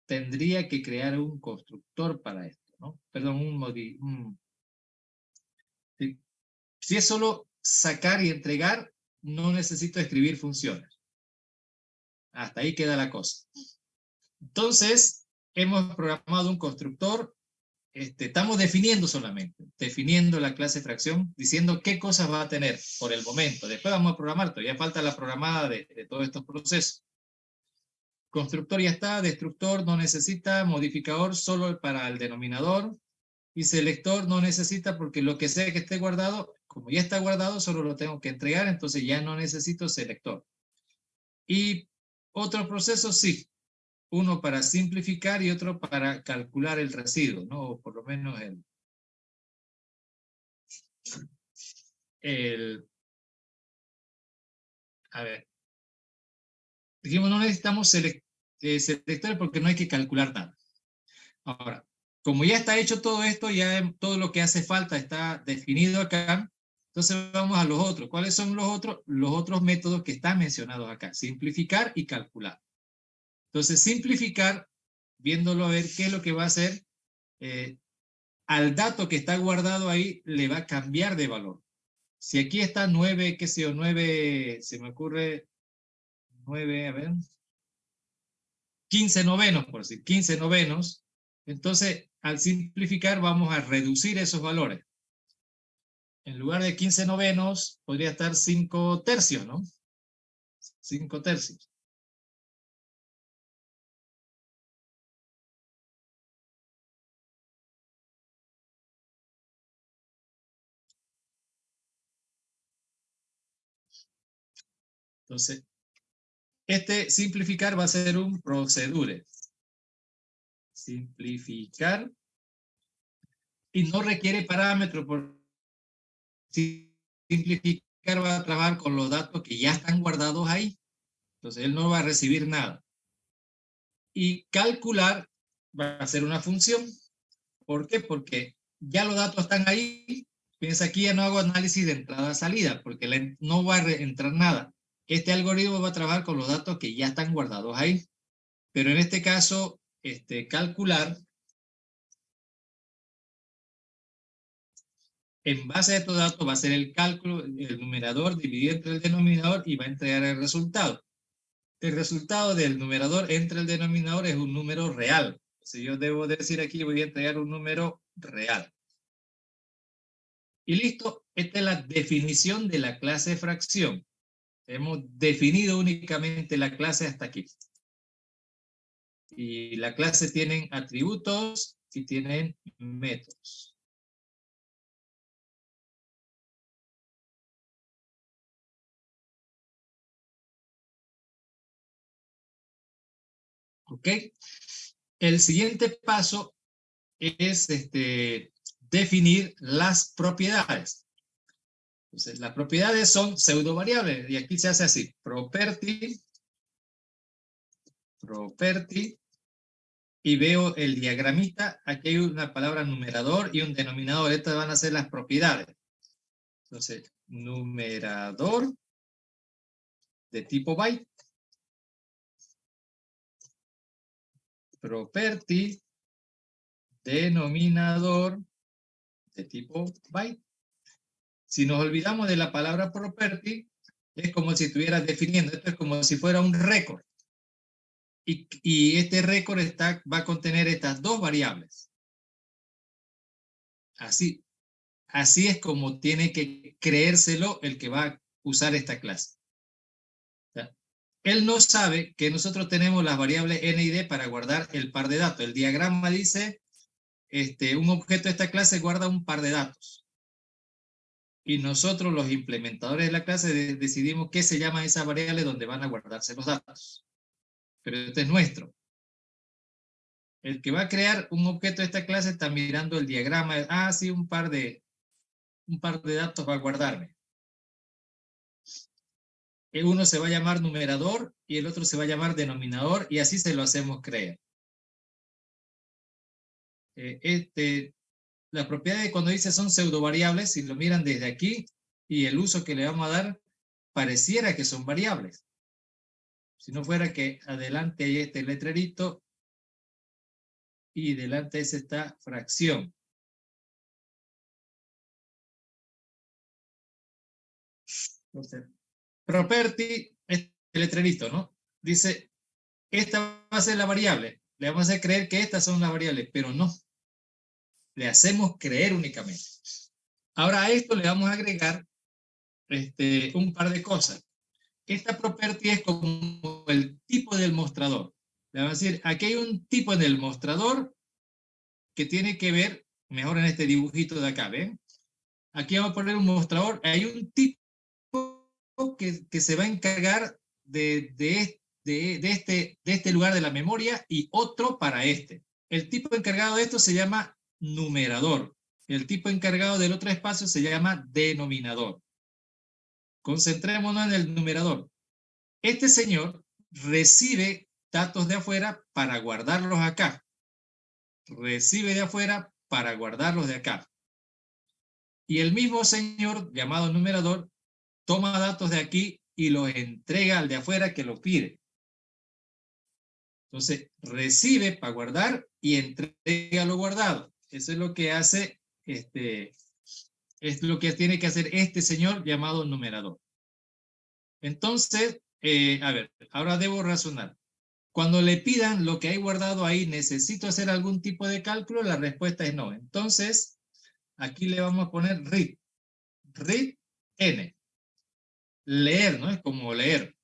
tendría que crear un constructor para esto, ¿no? Perdón, si es solo sacar y entregar, no necesito escribir funciones. Hasta ahí queda la cosa. Entonces, hemos programado un constructor. Estamos definiendo solamente, definiendo la clase fracción, diciendo qué cosas va a tener por el momento. Después vamos a programar, todavía falta la programada de todos estos procesos. Constructor ya está, destructor no necesita, modificador solo para el denominador, y selector no necesita porque lo que sea que esté guardado, como ya está guardado, solo lo tengo que entregar, entonces ya no necesito selector. Y otros procesos sí, uno para simplificar y otro para calcular el residuo, ¿no? O por lo menos a ver, dijimos no necesitamos selectores porque no hay que calcular nada. Ahora, como ya está hecho todo esto, ya todo lo que hace falta está definido acá, entonces vamos a los otros. ¿Cuáles son los otros? Los otros métodos que están mencionados acá, simplificar y calcular. Entonces, simplificar, viéndolo a ver qué es lo que va a hacer, al dato que está guardado ahí le va a cambiar de valor. Si aquí está 9, qué sé yo, 9, se me ocurre 9, a ver, 15 novenos, por decir, 15 novenos, entonces al simplificar vamos a reducir esos valores. En lugar de 15 novenos, podría estar 5 tercios, ¿no? 5 tercios. Entonces, simplificar va a ser un procedure. Simplificar. Y no requiere parámetros, por simplificar va a trabajar con los datos que ya están guardados ahí. Entonces, él no va a recibir nada. Y calcular va a ser una función. ¿Por qué? Porque ya los datos están ahí. Piensa aquí ya no hago análisis de entrada-salida, porque no va a entrar nada. Este algoritmo va a trabajar con los datos que ya están guardados ahí. Pero en este caso, calcular, en base a estos datos va a ser el cálculo, el numerador dividido entre el denominador y va a entregar el resultado. El resultado del numerador entre el denominador es un número real. Si yo debo decir aquí, voy a entregar un número real. Y listo, esta es la definición de la clase fracción. Hemos definido únicamente la clase hasta aquí. Y la clase tienen atributos y tienen métodos. ¿Ok? El siguiente paso es definir las propiedades. Entonces, las propiedades son pseudo variables y aquí se hace así: property, y veo el diagramita. Aquí hay una palabra numerador y un denominador. Estas van a ser las propiedades. Entonces, numerador de tipo byte, property, denominador de tipo byte. Si nos olvidamos de la palabra property, es como si estuvieras definiendo. Esto es como si fuera un récord. Y este récord va a contener estas dos variables. Así es como tiene que creérselo el que va a usar esta clase. ¿Ya? Él no sabe que nosotros tenemos las variables n y d para guardar el par de datos. El diagrama dice, un objeto de esta clase guarda un par de datos. Y nosotros, los implementadores de la clase, decidimos qué se llama esa variable donde van a guardarse los datos. Pero este es nuestro. El que va a crear un objeto de esta clase está mirando el diagrama. Ah, sí, un par de datos va a guardarme. Uno se va a llamar numerador y el otro se va a llamar denominador, y así se lo hacemos creer. Las propiedades, cuando dice son pseudo variables, si lo miran desde aquí y el uso que le vamos a dar, pareciera que son variables. Si no fuera que adelante hay este letrerito y delante es esta fracción. Entonces, property, este letrerito, ¿no? Dice, esta va a ser la variable. Le vamos a hacer creer que estas son las variables, pero no. Le hacemos creer únicamente. Ahora a esto le vamos a agregar un par de cosas. Esta property es como el tipo del mostrador. Le vamos a decir, aquí hay un tipo en el mostrador que tiene que ver, mejor en este dibujito de acá, ¿ven? Aquí vamos a poner un mostrador. Hay un tipo que se va a encargar de este lugar de la memoria y otro para este. El tipo encargado de esto se llama numerador. El tipo encargado del otro espacio se llama denominador. Concentrémonos en el numerador. Este señor recibe datos de afuera para guardarlos acá. Recibe de afuera para guardarlos de acá. Y el mismo señor, llamado numerador, toma datos de aquí y los entrega al de afuera que lo pide. Entonces, recibe para guardar y entrega lo guardado. Eso es lo que hace, es lo que tiene que hacer este señor llamado numerador. Entonces, a ver, ahora debo razonar. Cuando le pidan lo que hay guardado ahí, ¿necesito hacer algún tipo de cálculo? La respuesta es no. Entonces, aquí le vamos a poner read. Read n. Leer, ¿no? Es como leer.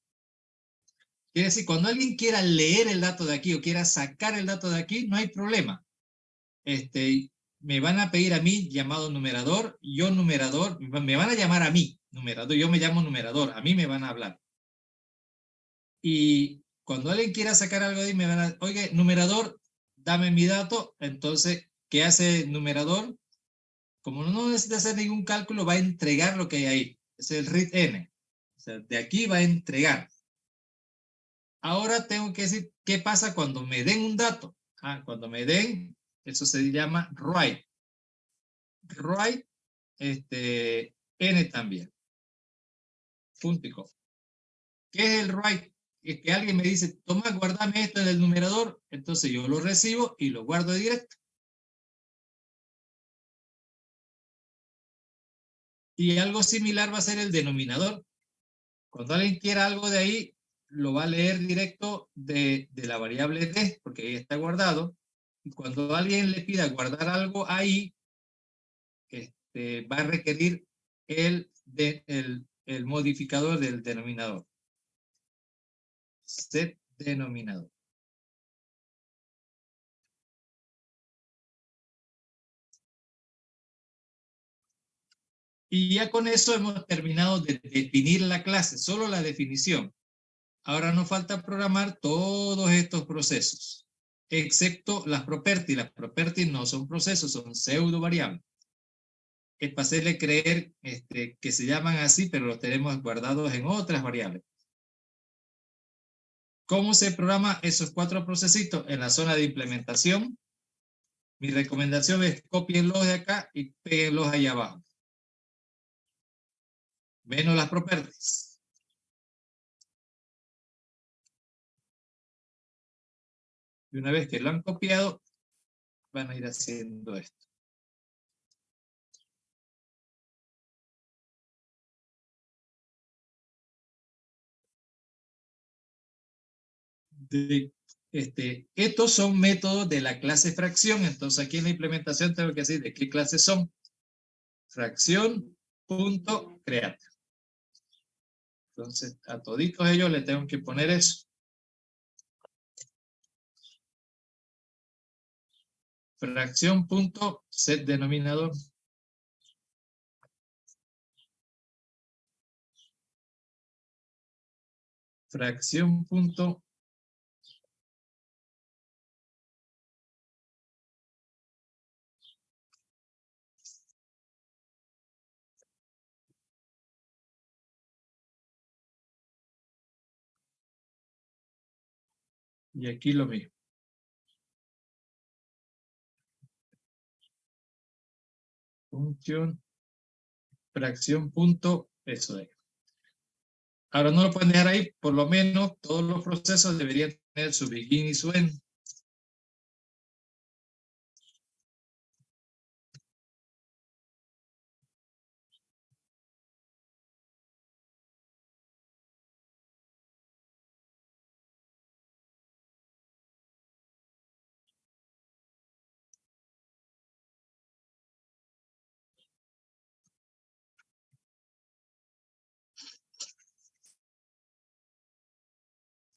Quiere decir, cuando alguien quiera leer el dato de aquí o quiera sacar el dato de aquí, no hay problema. Me van a pedir a mí, llamado numerador, yo numerador, me van a llamar a mí, numerador, yo me llamo numerador, a mí me van a hablar. Y cuando alguien quiera sacar algo de ahí, me van a, oye, numerador, dame mi dato. Entonces, ¿qué hace numerador? Como no necesita hacer ningún cálculo, va a entregar lo que hay ahí. Es el read n. O sea, de aquí va a entregar. Ahora tengo que decir qué pasa cuando me den un dato. Cuando me den, eso se llama write. Write, n también. Puntico. ¿Qué es el write? Es que alguien me dice, toma, guardame esto en el numerador, entonces yo lo recibo y lo guardo directo. Y algo similar va a ser el denominador. Cuando alguien quiera algo de ahí, lo va a leer directo de la variable d, porque ahí está guardado. Y cuando alguien le pida guardar algo ahí, va a requerir el modificador del denominador. Set denominador. Y ya con eso hemos terminado de definir la clase, solo la definición. Ahora nos falta programar todos estos procesos. excepto las properties. Las properties no son procesos, son pseudo variables. Es para hacerle creer que se llaman así, pero los tenemos guardados en otras variables. ¿Cómo se programa esos 4 procesitos? En la zona de implementación. Mi recomendación es copienlos de acá y péguenlos ahí abajo. Menos las properties. Y una vez que lo han copiado, van a ir haciendo esto. Estos son métodos de la clase fracción. Entonces aquí en la implementación tengo que decir de qué clase son. Fracción.create. Entonces a toditos ellos le tengo que poner eso. Fracción.setDenominador. Fracción. Y aquí lo mismo. Función. Fracción. Eso es. Ahora no lo pueden dejar ahí, por lo menos todos los procesos deberían tener su begin y su end.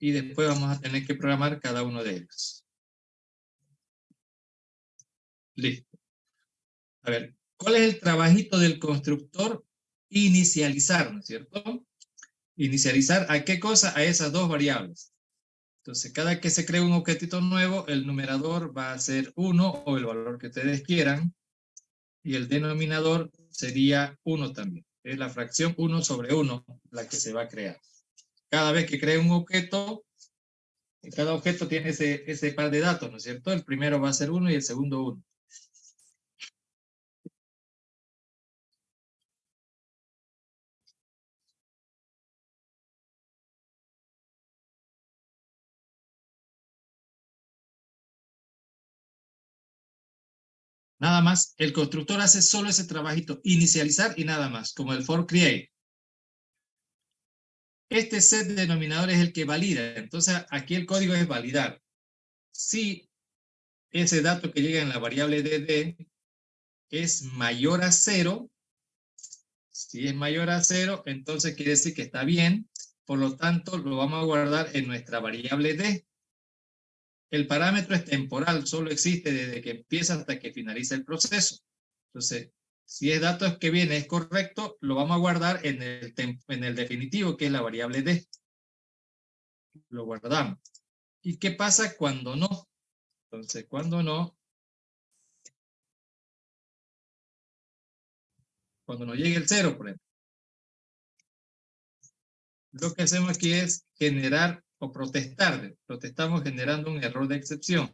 Y después vamos a tener que programar cada uno de ellos. Listo. A ver, ¿cuál es el trabajito del constructor? Inicializar, ¿no es cierto? Inicializar ¿a qué cosa? A esas dos variables. Entonces, cada que se cree un objetito nuevo, el numerador va a ser 1 o el valor que ustedes quieran, y el denominador sería 1 también. Es la fracción 1 sobre 1 la que se va a crear. Cada vez que cree un objeto, cada objeto tiene ese par de datos, ¿no es cierto? El primero va a ser 1 y el segundo 1. Nada más, el constructor hace solo ese trabajito, inicializar y nada más, como el for create. Este set de denominadores es el que valida, entonces aquí el código es validar. Si ese dato que llega en la variable dd es mayor a 0, si es mayor a 0, entonces quiere decir que está bien, por lo tanto lo vamos a guardar en nuestra variable d. El parámetro es temporal, solo existe desde que empieza hasta que finaliza el proceso. Entonces, si el dato que viene es correcto, lo vamos a guardar en el definitivo, que es la variable d. Lo guardamos. ¿Y qué pasa cuando no? Entonces, cuando no llegue el 0, por ejemplo. Lo que hacemos aquí es generar o protestar. Protestamos generando un error de excepción.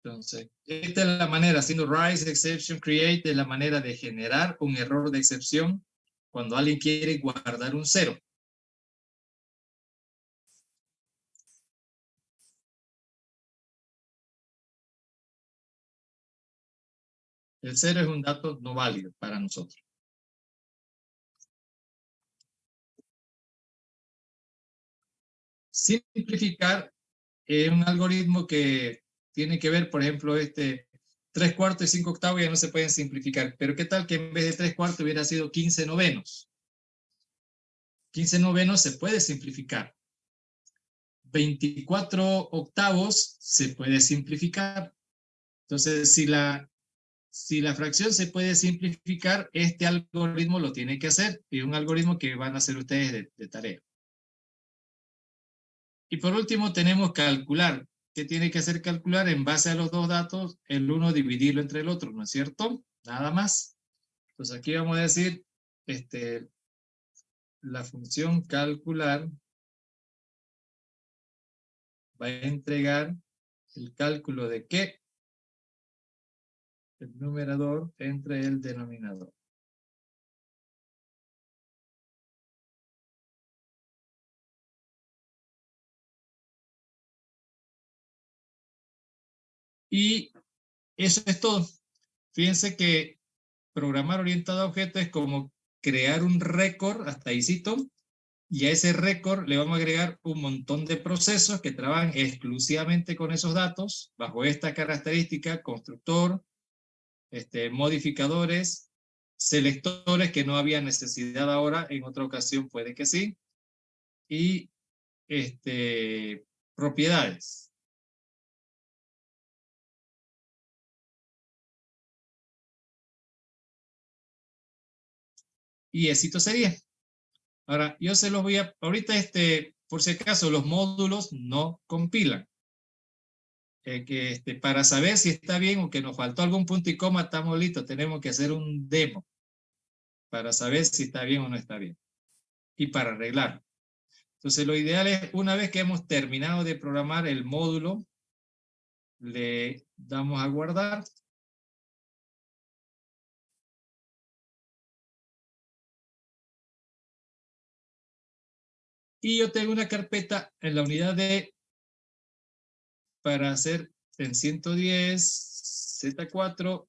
Entonces, esta es la manera, haciendo rise exception create, es la manera de generar un error de excepción cuando alguien quiere guardar un 0. El 0 es un dato no válido para nosotros. Simplificar es un algoritmo que tiene que ver, por ejemplo, 3/4 y 5/8 ya no se pueden simplificar. Pero ¿qué tal que en vez de 3/4 hubiera sido 15/9? 15/9 se puede simplificar. 24/8 se puede simplificar. Entonces, si la si la fracción se puede simplificar, este algoritmo lo tiene que hacer, y un algoritmo que van a hacer ustedes de tarea. Y por último tenemos calcular. ¿Qué tiene que hacer calcular? En base a los dos datos, el uno dividirlo entre el otro, ¿no es cierto? Nada más. Entonces aquí vamos a decir, la función calcular va a entregar el cálculo de ¿qué? El numerador entre el denominador. Y eso es todo. Fíjense que programar orientado a objetos es como crear un récord, hasta ahí cito, y a ese récord le vamos a agregar un montón de procesos que trabajan exclusivamente con esos datos, bajo esta característica, constructor, modificadores, selectores que no había necesidad ahora, en otra ocasión puede que sí, y propiedades. Y éxito sería. Ahora, yo se los voy a, ahorita por si acaso los módulos no compilan. Para saber si está bien o que nos faltó algún punto y coma, estamos listos, tenemos que hacer un demo para saber si está bien o no está bien y para arreglarlo. Entonces lo ideal es, una vez que hemos terminado de programar el módulo, le damos a guardar. Y yo tengo una carpeta en la unidad D para hacer en 110, Z4,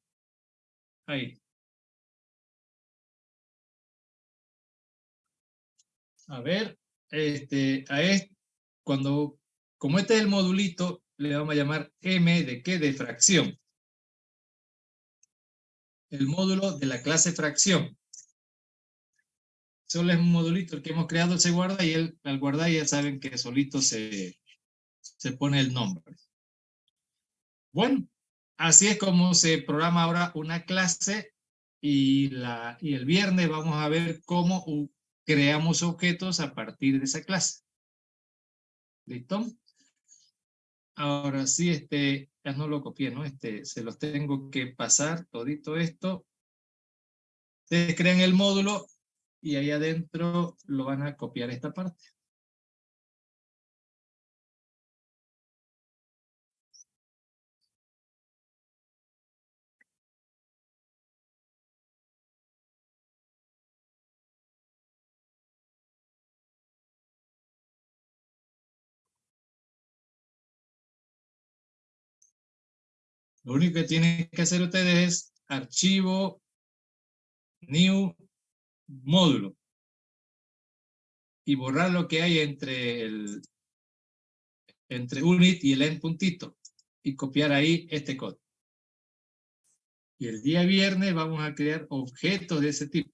ahí. A ver, como este es el modulito, le vamos a llamar M de ¿qué? De fracción. El módulo de la clase fracción. Solo es un modulito el que hemos creado, se guarda, y al guardar ya saben que solito se pone el nombre. Bueno, así es como se programa ahora una clase, y el viernes vamos a ver cómo creamos objetos a partir de esa clase. ¿Listo? Ahora sí, ya no lo copié, ¿no? Se los tengo que pasar todito esto. Ustedes crean el módulo y ahí adentro lo van a copiar esta parte. Lo único que tienen que hacer ustedes es archivo, new, módulo, y borrar lo que hay entre unit y el end puntito, y copiar ahí este código. Y el día viernes vamos a crear objetos de ese tipo.